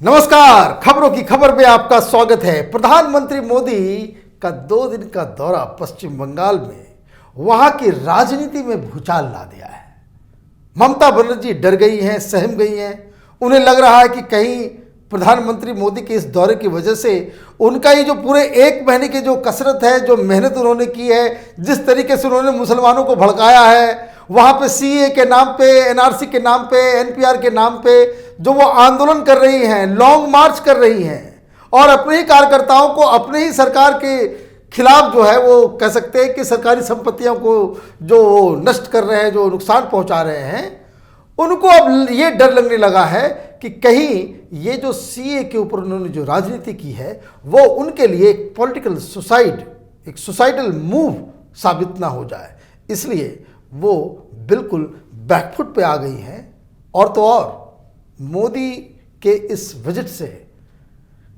नमस्कार, खबरों की खबर में आपका स्वागत है। प्रधानमंत्री मोदी का 2 दिन का दौरा पश्चिम बंगाल में वहां की राजनीति में भूचाल ला दिया है। ममता बनर्जी डर गई हैं, सहम गई हैं। उन्हें लग रहा है कि कहीं प्रधानमंत्री मोदी के इस दौरे की वजह से उनका ये जो पूरे 1 महीने की जो कसरत है, जो मेहनत उन्होंने की है, जिस तरीके से उन्होंने मुसलमानों को भड़काया है, वहाँ पे सीए के नाम पे, एनआरसी के नाम पे, एनपीआर के नाम पे जो वो आंदोलन कर रही हैं, लॉन्ग मार्च कर रही हैं और अपने ही कार्यकर्ताओं को अपने ही सरकार के खिलाफ जो है वो कह सकते हैं कि सरकारी संपत्तियों को जो नष्ट कर रहे हैं, जो नुकसान पहुंचा रहे हैं, उनको अब ये डर लगने लगा है कि कहीं ये जो सीए के ऊपर उन्होंने जो राजनीति की है वो उनके लिए एक पॉलिटिकल सुसाइड, एक सुसाइडल मूव साबित ना हो जाए। इसलिए वो बिल्कुल बैकफुट पे आ गई हैं। और तो और मोदी के इस विजिट से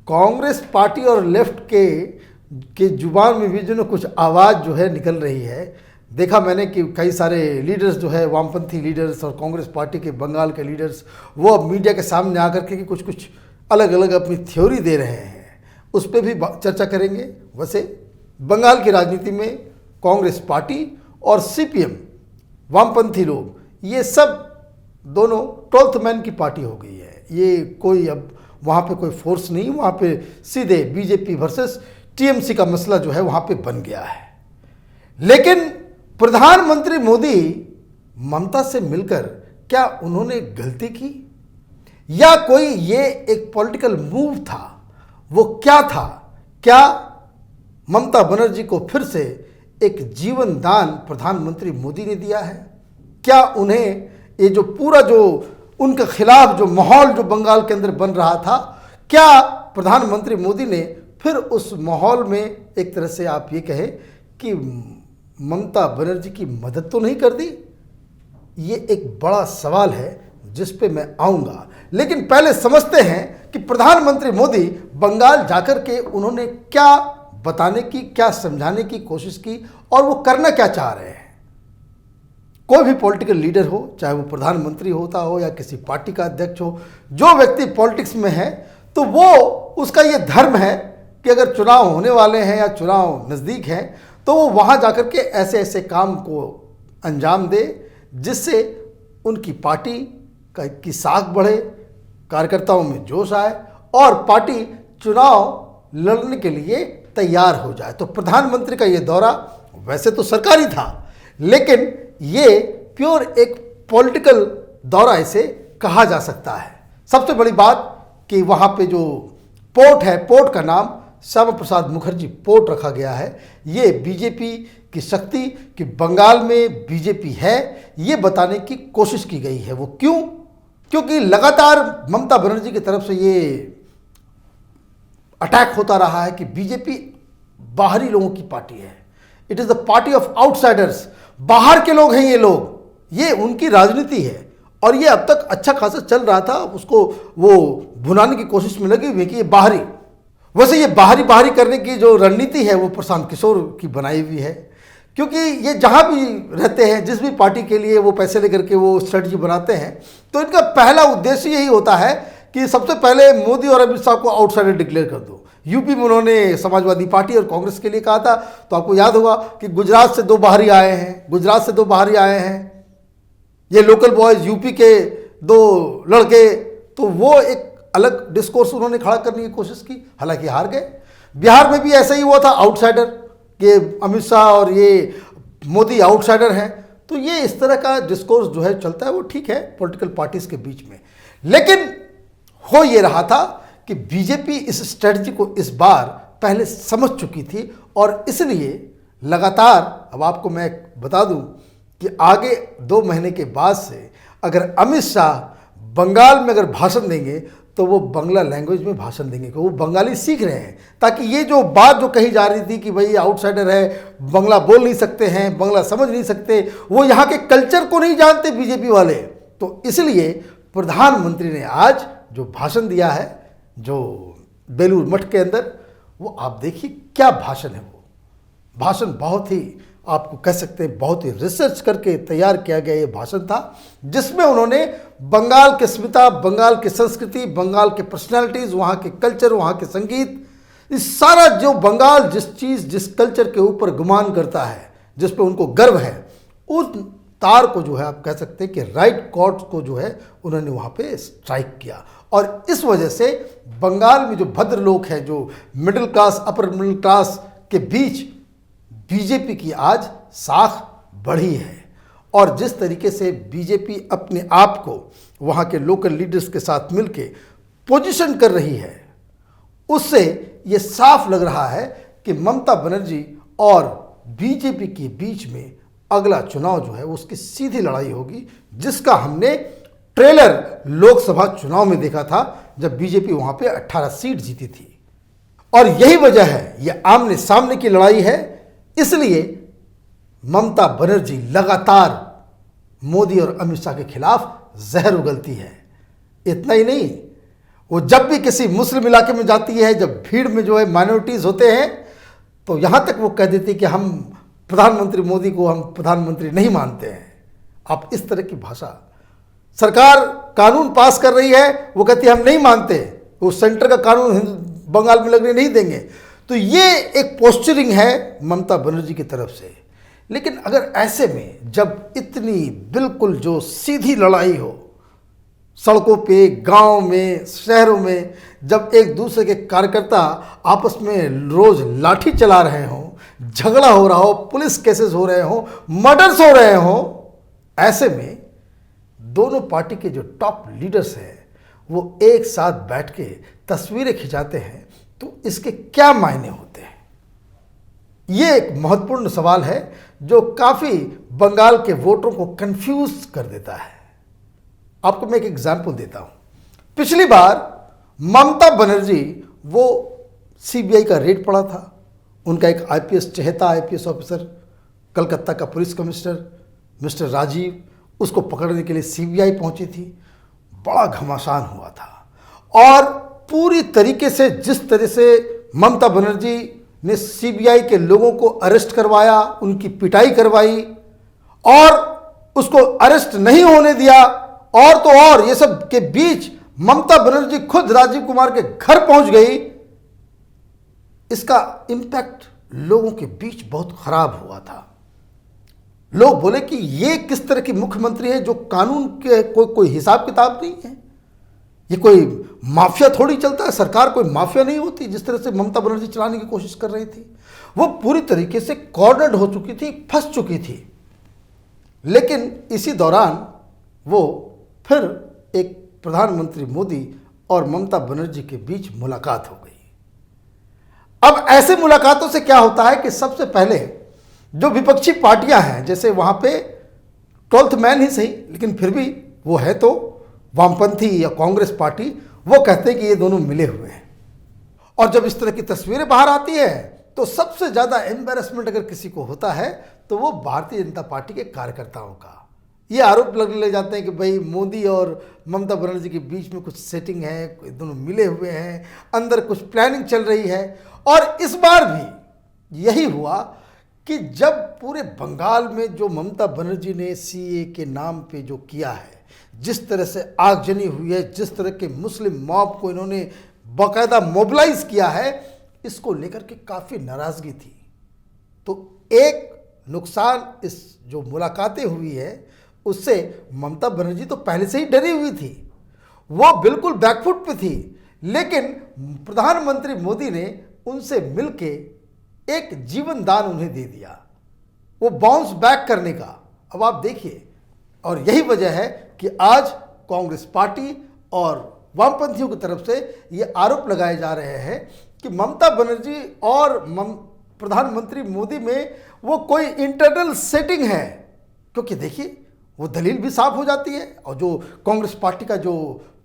कांग्रेस पार्टी और लेफ्ट के जुबान में भी जो ना कुछ आवाज़ जो है निकल रही है। देखा मैंने कि कई सारे लीडर्स जो है, वामपंथी लीडर्स और कांग्रेस पार्टी के बंगाल के लीडर्स, वो अब मीडिया के सामने आकर के कुछ अलग अलग अपनी थ्योरी दे रहे हैं। उस पर भी चर्चा करेंगे। वैसे बंगाल की राजनीति में कांग्रेस पार्टी और सीपीएम, वामपंथी लोग, ये सब दोनों 12th मैन की पार्टी हो गई है। ये कोई अब वहाँ पे कोई फोर्स नहीं, वहाँ पे सीधे बीजेपी वर्सेस टीएमसी का मसला जो है वहाँ पे बन गया है। लेकिन प्रधानमंत्री मोदी ममता से मिलकर क्या उन्होंने गलती की या कोई ये एक पॉलिटिकल मूव था? वो क्या था? क्या ममता बनर्जी को फिर से एक जीवन दान प्रधानमंत्री मोदी ने दिया है? क्या उन्हें ये जो पूरा जो उनके खिलाफ जो माहौल जो बंगाल के अंदर बन रहा था, क्या प्रधानमंत्री मोदी ने फिर उस माहौल में एक तरह से आप ये कहें कि ममता बनर्जी की मदद तो नहीं कर दी? ये एक बड़ा सवाल है जिस पे मैं आऊँगा। लेकिन पहले समझते हैं कि प्रधानमंत्री मोदी बंगाल जाकर के उन्होंने क्या बताने की, क्या समझाने की कोशिश की और वो करना क्या चाह रहे हैं। कोई भी पॉलिटिकल लीडर हो, चाहे वो प्रधानमंत्री होता हो या किसी पार्टी का अध्यक्ष हो, जो व्यक्ति पॉलिटिक्स में है तो वो उसका ये धर्म है कि अगर चुनाव होने वाले हैं या चुनाव नज़दीक हैं तो वो वहाँ जाकर के ऐसे ऐसे काम को अंजाम दे जिससे उनकी पार्टी की साख बढ़े, कार्यकर्ताओं में जोश आए और पार्टी चुनाव लड़ने के लिए तैयार हो जाए। तो प्रधानमंत्री का ये दौरा वैसे तो सरकारी था, लेकिन ये प्योर एक पॉलिटिकल दौरा इसे कहा जा सकता है। सबसे बड़ी बात कि वहाँ पे जो पोर्ट है, पोर्ट का नाम श्यामा प्रसाद मुखर्जी पोर्ट रखा गया है। ये बीजेपी की शक्ति कि बंगाल में बीजेपी है, ये बताने की कोशिश की गई है। वो क्यों? क्योंकि लगातार ममता बनर्जी की तरफ से ये अटैक होता रहा है कि बीजेपी बाहरी लोगों की पार्टी है, it is the party of outsiders. बाहर के लोग हैं ये लोग, ये उनकी राजनीति है और ये अब तक अच्छा खासा चल रहा था। उसको वो भुनाने की कोशिश में लगी हुई कि ये बाहरी, वैसे ये बाहरी बाहरी करने की जो रणनीति है वो प्रशांत किशोर की बनाई हुई है। क्योंकि ये जहाँ भी रहते हैं, जिस भी पार्टी के लिए वो पैसे लेकर के वो स्ट्रेटजी बनाते हैं, तो इनका पहला उद्देश्य यही होता है कि सबसे पहले मोदी और अमित शाह को आउटसाइडर डिक्लेयर कर दो। यूपी में उन्होंने समाजवादी पार्टी और कांग्रेस के लिए कहा था, तो आपको याद होगा कि गुजरात से 2 बाहरी आए हैं, गुजरात से 2 बाहरी आए हैं, ये लोकल बॉयज़, यूपी के 2 लड़के, तो वो एक अलग डिस्कोर्स उन्होंने खड़ा करने की कोशिश की, हालांकि हार गए। बिहार में भी ऐसा ही हुआ था, आउटसाइडर कि अमित शाह और ये मोदी आउटसाइडर हैं। तो ये इस तरह का डिस्कोर्स जो है चलता है, वो ठीक है पॉलिटिकल पार्टीज़ के बीच में। लेकिन हो ये रहा था कि बीजेपी इस स्ट्रेटजी को इस बार पहले समझ चुकी थी और इसलिए लगातार, अब आपको मैं बता दूं कि आगे 2 महीने के बाद से अगर अमित शाह बंगाल में अगर भाषण देंगे तो वो बंगला लैंग्वेज में भाषण देंगे, कि वो बंगाली सीख रहे हैं, ताकि ये जो बात जो कही जा रही थी कि भाई आउटसाइडर है, बंगला बोल नहीं सकते हैं, बंगला समझ नहीं सकते, वो यहाँ के कल्चर को नहीं जानते बीजेपी वाले। तो इसलिए प्रधानमंत्री ने आज जो भाषण दिया है, जो बेलूर मठ के अंदर, वो आप देखिए क्या भाषण है। वो भाषण बहुत ही, आपको कह सकते हैं बहुत ही रिसर्च करके तैयार किया गया ये भाषण था, जिसमें उन्होंने बंगाल की अस्मिता, बंगाल की संस्कृति, बंगाल के पर्सनालिटीज, वहाँ के कल्चर, वहाँ के संगीत, इस सारा जो बंगाल जिस कल्चर के ऊपर गुमान करता है, जिस पे उनको गर्व है, उस तार को जो है आप कह सकते हैं कि राइट कॉर्ड्स को जो है उन्होंने वहाँ पे स्ट्राइक किया। और इस वजह से बंगाल में जो भद्र लोग हैं, जो middle class, upper middle class के बीच बीजेपी की आज साख बढ़ी है। और जिस तरीके से बीजेपी अपने आप को वहाँ के लोकल लीडर्स के साथ मिलके पोजीशन कर रही है, उससे ये साफ लग रहा है कि ममता बनर्जी और बीजेपी के बीच में अगला चुनाव जो है उसकी सीधी लड़ाई होगी, जिसका हमने ट्रेलर लोकसभा चुनाव में देखा था जब बीजेपी वहाँ पे 18 सीट जीती थी। और यही वजह है, ये आमने सामने की लड़ाई है, इसलिए ममता बनर्जी लगातार मोदी और अमित शाह के खिलाफ जहर उगलती है। इतना ही नहीं, वो जब भी किसी मुस्लिम इलाके में जाती है, जब भीड़ में जो है माइनॉरिटीज होते हैं, तो यहां तक वो कह देती कि हम प्रधानमंत्री मोदी को हम प्रधानमंत्री नहीं मानते हैं। आप इस तरह की भाषा, सरकार कानून पास कर रही है, वो कहती है हम नहीं मानते, वो सेंटर का कानून बंगाल में लगने नहीं देंगे। तो ये एक पोस्चरिंग है ममता बनर्जी की तरफ से। लेकिन अगर ऐसे में जब इतनी बिल्कुल जो सीधी लड़ाई हो, सड़कों पे, गांव में, शहरों में, जब एक दूसरे के कार्यकर्ता आपस में रोज लाठी चला रहे हों, झगड़ा हो रहा हो, पुलिस केसेस हो रहे हों, मर्डर्स हो रहे हों, ऐसे में दोनों पार्टी के जो टॉप लीडर्स हैं वो एक साथ बैठ के तस्वीरें खिंचाते हैं, तो इसके क्या मायने होते हैं? ये एक महत्वपूर्ण सवाल है जो काफ़ी बंगाल के वोटरों को कंफ्यूज कर देता है। आपको मैं एक एग्जाम्पल देता हूँ। पिछली बार ममता बनर्जी, वो सीबीआई का रेड पड़ा था, उनका एक आईपीएस चहेता आईपीएस ऑफिसर, कलकत्ता का पुलिस कमिश्नर मिस्टर राजीव, उसको पकड़ने के लिए सीबीआई पहुंची थी। बड़ा घमासान हुआ था और पूरी तरीके से जिस तरह से ममता बनर्जी ने सीबीआई के लोगों को अरेस्ट करवाया, उनकी पिटाई करवाई और उसको अरेस्ट नहीं होने दिया, और तो और ये सब के बीच ममता बनर्जी खुद राजीव कुमार के घर पहुंच गई, इसका इंपैक्ट लोगों के बीच बहुत खराब हुआ था। लोग बोले कि ये किस तरह की मुख्यमंत्री है जो कानून के कोई हिसाब किताब नहीं है, ये कोई माफिया थोड़ी चलता है, सरकार कोई माफिया नहीं होती। जिस तरह से ममता बनर्जी चलाने की कोशिश कर रही थी, वो पूरी तरीके से कॉर्नर्ड हो चुकी थी, फंस चुकी थी। लेकिन इसी दौरान वो फिर एक प्रधानमंत्री मोदी और ममता बनर्जी के बीच मुलाकात हो गई। अब ऐसे मुलाकातों से क्या होता है कि सबसे पहले जो विपक्षी पार्टियां हैं, जैसे वहां पे 12th मैन ही सही, लेकिन फिर भी वो है तो वामपंथी या कांग्रेस पार्टी, वो कहते हैं कि ये दोनों मिले हुए हैं। और जब इस तरह की तस्वीरें बाहर आती है तो सबसे ज़्यादा एम्बैरेसमेंट अगर किसी को होता है तो वो भारतीय जनता पार्टी के कार्यकर्ताओं का। ये आरोप लगने लग जाते हैं कि भाई मोदी और ममता बनर्जी के बीच में कुछ सेटिंग है, दोनों मिले हुए हैं, अंदर कुछ प्लानिंग चल रही है। और इस बार भी यही हुआ कि जब पूरे बंगाल में जो ममता बनर्जी ने सीए के नाम पे जो किया है, जिस तरह से आगजनी हुई है, जिस तरह के मुस्लिम मॉब को इन्होंने बाकायदा मोबिलाइज किया है, इसको लेकर के काफ़ी नाराज़गी थी। तो एक नुकसान इस जो मुलाकातें हुई है उससे ममता बनर्जी तो पहले से ही डरी हुई थी, वो बिल्कुल बैकफुट पे थी। लेकिन प्रधानमंत्री मोदी ने उनसे मिलके एक जीवन दान उन्हें दे दिया, वो बाउंस बैक करने का। अब आप देखिए, और यही वजह है कि आज कांग्रेस पार्टी और वामपंथियों की तरफ से ये आरोप लगाए जा रहे हैं कि ममता बनर्जी और प्रधानमंत्री मोदी में वो कोई इंटरनल सेटिंग है। क्योंकि देखिए, वो दलील भी साफ हो जाती है, और जो कांग्रेस पार्टी का जो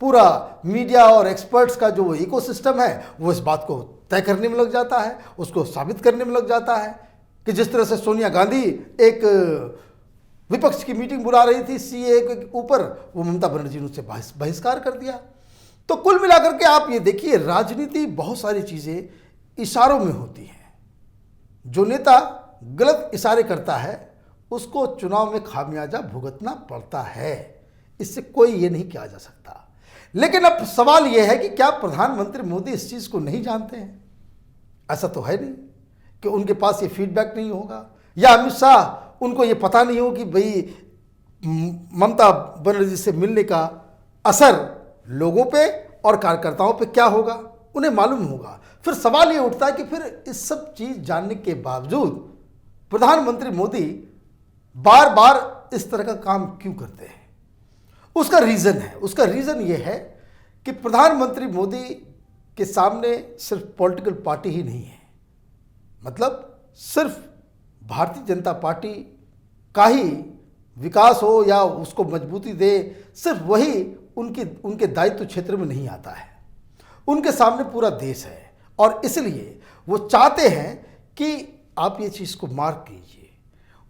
पूरा मीडिया और एक्सपर्ट्स का जो इकोसिस्टम है वो इस बात को तय करने में लग जाता है, उसको साबित करने में लग जाता है कि जिस तरह से सोनिया गांधी एक विपक्ष की मीटिंग बुला रही थी सीए के ऊपर, वो ममता बनर्जी ने उससे बहिष्कार कर दिया। तो कुल मिलाकर के आप ये देखिए, राजनीति बहुत सारी चीज़ें इशारों में होती हैं। जो नेता गलत इशारे करता है उसको चुनाव में खामियाजा भुगतना पड़ता है। इससे कोई ये नहीं किया जा सकता। लेकिन अब सवाल यह है कि क्या प्रधानमंत्री मोदी इस चीज़ को नहीं जानते हैं? ऐसा तो है नहीं कि उनके पास ये फीडबैक नहीं होगा, या अमित शाह उनको ये पता नहीं हो कि भाई ममता बनर्जी से मिलने का असर लोगों पे और कार्यकर्ताओं पे क्या होगा, उन्हें मालूम होगा। फिर सवाल ये उठता है कि फिर इस सब चीज़ जानने के बावजूद प्रधानमंत्री मोदी बार बार इस तरह का काम क्यों करते हैं? उसका रीज़न ये है कि प्रधानमंत्री मोदी के सामने सिर्फ पॉलिटिकल पार्टी ही नहीं है, मतलब सिर्फ भारतीय जनता पार्टी का ही विकास हो या उसको मजबूती दे, सिर्फ वही उनके दायित्व क्षेत्र में नहीं आता है। उनके सामने पूरा देश है और इसलिए वो चाहते हैं कि आप ये चीज़ को मार्क कीजिए।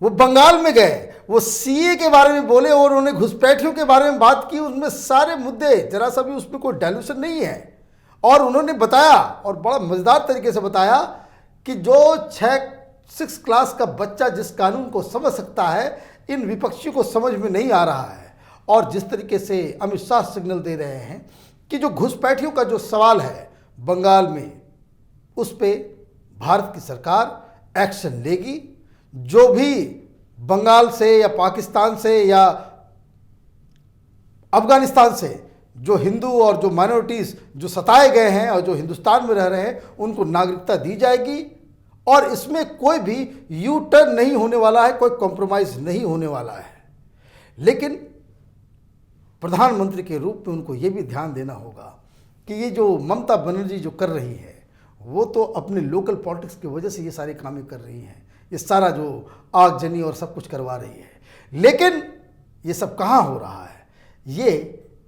वो बंगाल में गए, वो सीए के बारे में बोले और उन्होंने घुसपैठियों के बारे में बात की, उसमें सारे मुद्दे, जरा सा भी उसमें कोई डायल्यूशन नहीं है। और उन्होंने बताया, और बड़ा मज़ेदार तरीके से बताया, कि जो 6 क्लास का बच्चा जिस कानून को समझ सकता है, इन विपक्षियों को समझ में नहीं आ रहा है। और जिस तरीके से अमित शाह सिग्नल दे रहे हैं कि जो घुसपैठियों का जो सवाल है बंगाल में, उस पर भारत की सरकार एक्शन लेगी। जो भी बंगाल से या पाकिस्तान से या अफगानिस्तान से जो हिंदू और जो माइनॉरिटीज़ जो सताए गए हैं और जो हिंदुस्तान में रह रहे हैं, उनको नागरिकता दी जाएगी। और इसमें कोई भी यू टर्न नहीं होने वाला है, कोई कॉम्प्रोमाइज़ नहीं होने वाला है। लेकिन प्रधानमंत्री के रूप में उनको ये भी ध्यान देना होगा कि ये जो ममता बनर्जी जो कर रही है, वो तो अपने लोकल पॉलिटिक्स की वजह से ये सारे कामें कर रही हैं, ये सारा जो आगजनी और सब कुछ करवा रही है। लेकिन ये सब कहाँ हो रहा है? ये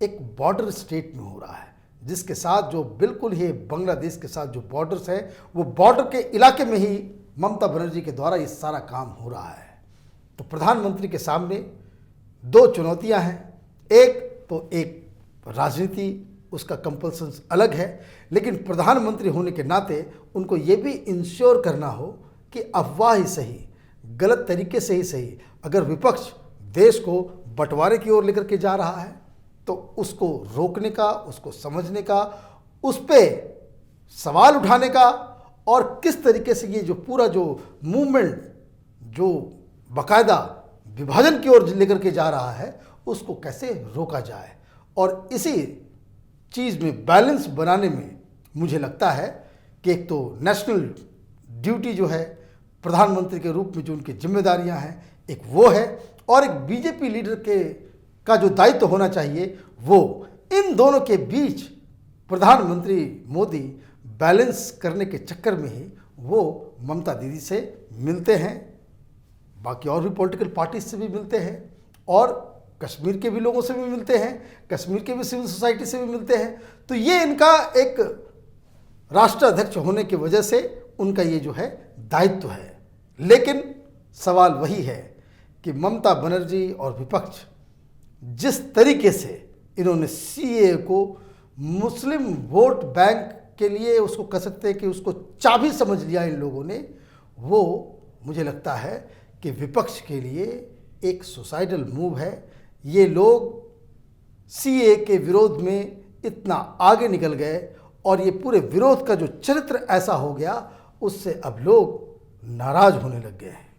एक बॉर्डर स्टेट में हो रहा है, जिसके साथ जो बिल्कुल ही बांग्लादेश के साथ जो बॉर्डर्स है, वो बॉर्डर के इलाके में ही ममता बनर्जी के द्वारा ये सारा काम हो रहा है। तो प्रधानमंत्री के सामने 2 चुनौतियां हैं। एक राजनीति, उसका कंपल्सन अलग है, लेकिन प्रधानमंत्री होने के नाते उनको ये भी इंश्योर करना हो कि अफवाह ही सही, गलत तरीके से ही सही, अगर विपक्ष देश को बंटवारे की ओर लेकर के जा रहा है तो उसको रोकने का, उसको समझने का, उस पर सवाल उठाने का, और किस तरीके से ये जो पूरा जो मूवमेंट जो बाकायदा विभाजन की ओर लेकर के जा रहा है, उसको कैसे रोका जाए। और इसी चीज़ में बैलेंस बनाने में मुझे लगता है कि एक तो नेशनल ड्यूटी जो है प्रधानमंत्री के रूप में जो उनकी जिम्मेदारियां हैं, एक वो है, और एक बीजेपी लीडर का जो दायित्व होना चाहिए वो। इन दोनों के बीच प्रधानमंत्री मोदी बैलेंस करने के चक्कर में ही वो ममता दीदी से मिलते हैं, बाकी और भी पॉलिटिकल पार्टीज से भी मिलते हैं, और कश्मीर के भी लोगों से भी मिलते हैं, कश्मीर के भी सिविल सोसाइटी से भी मिलते हैं। तो ये इनका एक राष्ट्राध्यक्ष होने की वजह से उनका ये जो है दायित्व है। लेकिन सवाल वही है कि ममता बनर्जी और विपक्ष जिस तरीके से इन्होंने सीए को मुस्लिम वोट बैंक के लिए, उसको कह सकते हैं कि उसको चाबी समझ लिया इन लोगों ने, वो मुझे लगता है कि विपक्ष के लिए एक सुसाइडल मूव है। ये लोग सीए के विरोध में इतना आगे निकल गए और ये पूरे विरोध का जो चरित्र ऐसा हो गया, उससे अब लोग नाराज होने लग गए हैं,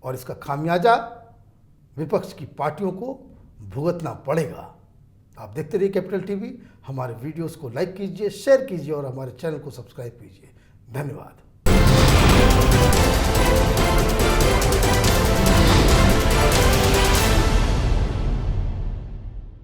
और इसका खामियाजा विपक्ष की पार्टियों को भुगतना पड़ेगा। आप देखते रहिए कैपिटल टीवी। हमारे वीडियोस को लाइक कीजिए, शेयर कीजिए और हमारे चैनल को सब्सक्राइब कीजिए। धन्यवाद।